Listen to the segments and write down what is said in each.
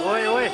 ओए ओए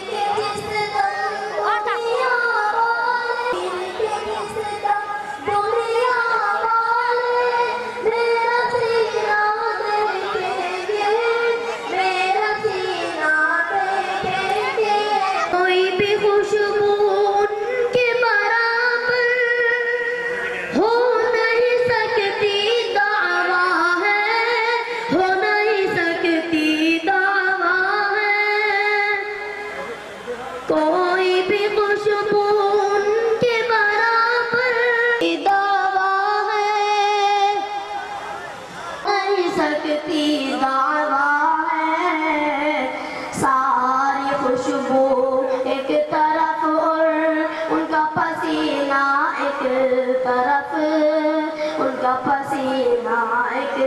पसीना एक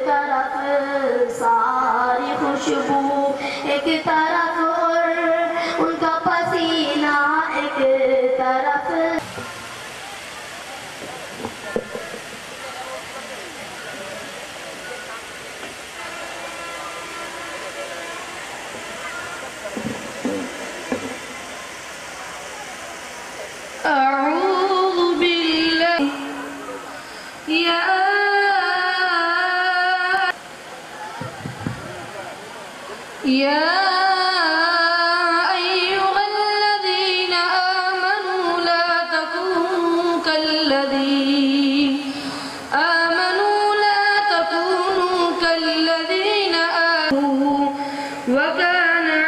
तरफ, सारी खुशबू एक तरफ और उनका पसीना एक तरफ। अऊज़ु बिल्लाह या अय्युहल्लज़ीना आमनू ला तकूनू कल्लज़ीना आमनू व काना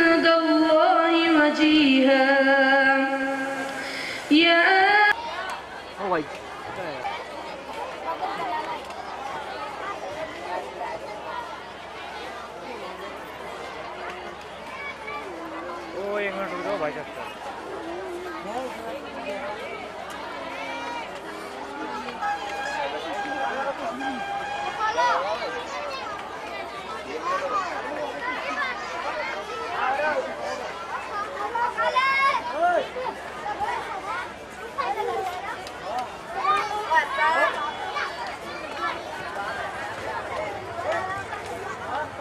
इंदल्लाहि वजीहा। या एक मिनट रुक जाओ भाई साहब।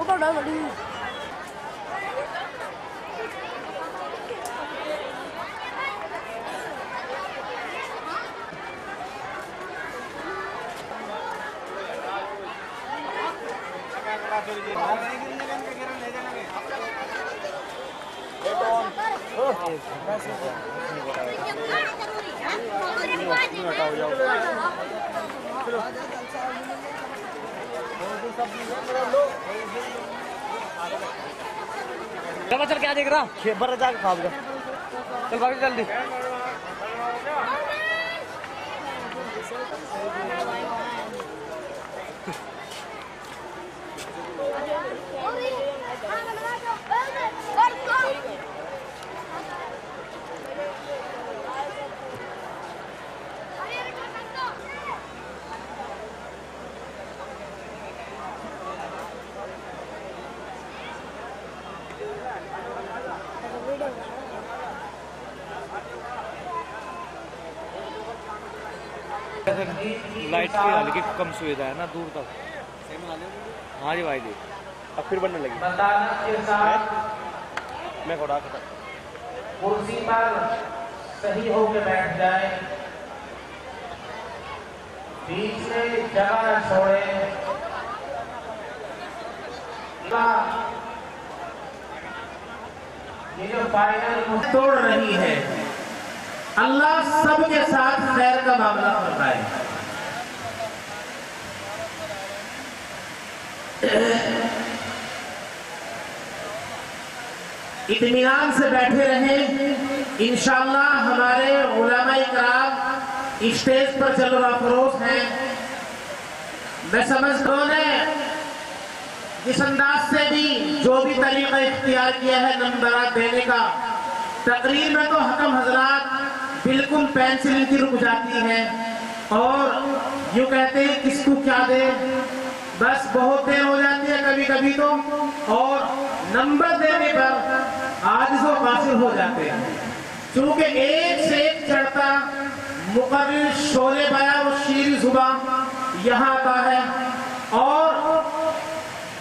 ऊपर डाल दी। ले जाना चल क्या देख रहा खेबर जाके खा गया चल भाग जल्दी लाइट की हल्की कम सुविधा है ना दूर तक। हाँ जी भाई जी अब फिर बनने लगी मैं घोड़ा कुर्सी पर सही होके बैठ जाए, बीच में जगह न छोड़े। ये जो फाइनल तोड़ रही है, अल्लाह सबके साथ खैर का मामला फरमाए। इत्मीनान से बैठे रहें। इंशाअल्लाह हमारे उलमा इकराम स्टेज पर जलवा फरोज हैं। मैं समझता हूं जिस अंदाज से भी जो भी तरीका इख्तियार किया है नंबरात देने का, तकरीर में तो हकम हजरात बिल्कुल पेंसिल इनकी रुक जाती है और यूं कहते हैं किसको क्या दे, बस बहुत देर हो जाती है कभी कभी तो, और नंबर देने पर आजिज़ व कासिर हो जाते हैं। क्योंकि एक से एक चढ़ता मुकर्रिर शोले बया और शीर जुबान यहाँ आता है और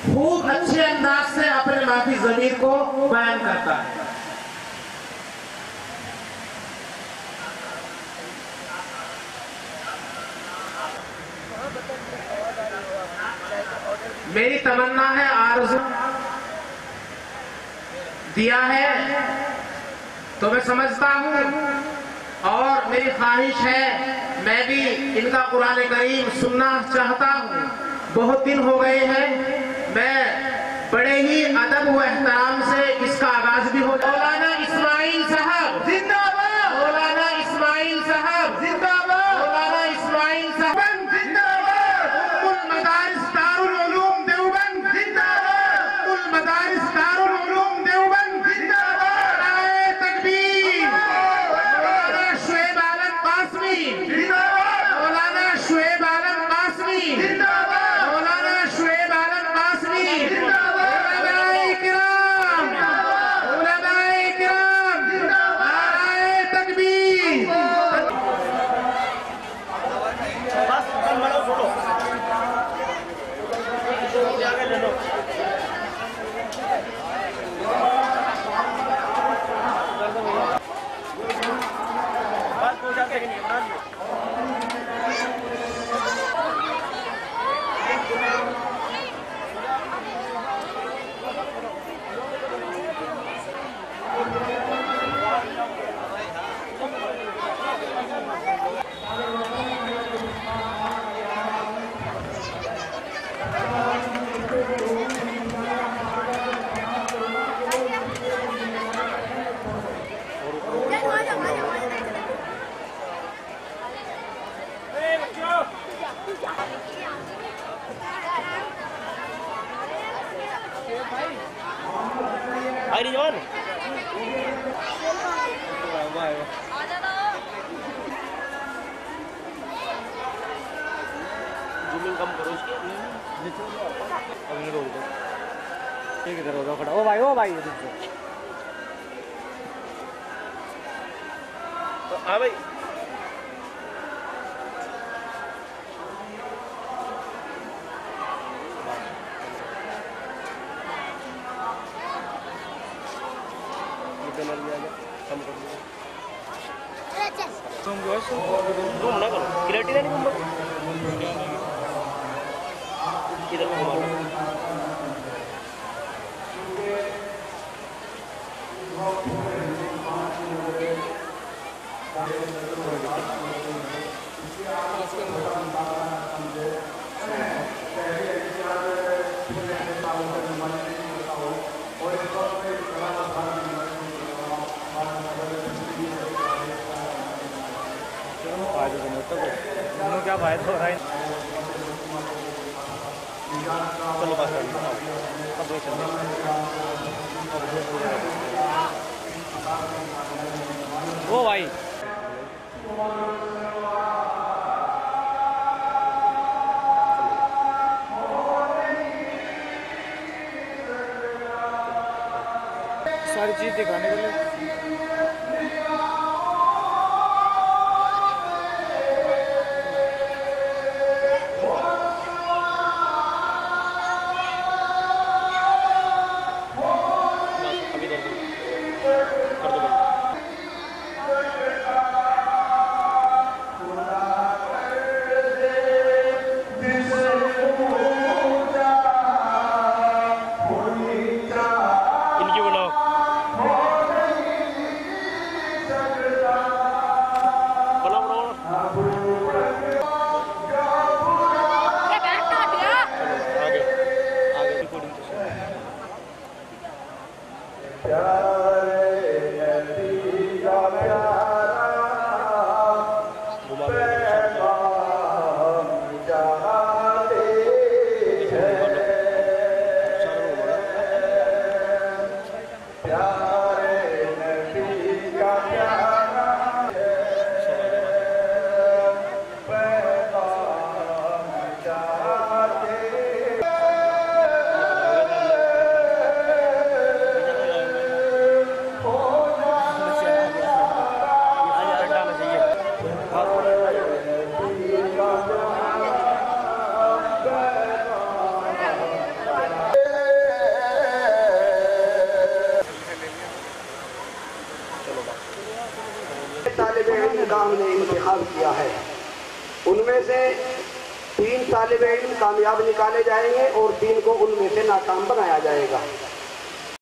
खूब अच्छे अंदाज से अपने माफी ज़मीर को बयान करता है। मेरी तमन्ना है, आरज़ू दिया है तो मैं समझता हूँ और मेरी ख्वाहिश है, मैं भी इनका कुरान करीम सुनना चाहता हूँ। बहुत दिन हो गए हैं, मैं बड़े ही अदब व एहतराम से इसका आगाज भी हो। मौलाना इस्माइल साहब जिंदाबाद, मौलाना इस्माइल साहब जिंदाबाद, मौलाना इस्माइल साहब जिंदाबाद, उम्मुल मदारिस दारुल उलूम देवबंद जिंदाबाद, उम्मुल मदारिस दारुल उलूम देवबंद जिंदाबाद, नारे तकबीर, मौलाना शुएब आलम कासमी जिंदाबाद, मौलाना शुएब आलम कासमी जिंदाबाद, मौलाना शुएब आलम कासमी जिंदाबाद, उलमाए किराम जिंदाबाद, नारे तकबीर। भाई रिजवान जूमिंग कम करो इसकी अभी रोक दो ठीक इधर हो जाओ खड़ा ओ भाई इधर से हाँ भाई तुम ना करो क्रिएटिव नहीं तुम इधर को घुमा लो क्या फायदा हो रहा है? चलो बस वो भाई सारी चीज दिखाने के लिए का हमने इंतखाब किया है। उनमें से 3 तालिब इल्म कामयाब निकाले जाएंगे और 3 को उनमें से नाकाम बनाया जाएगा।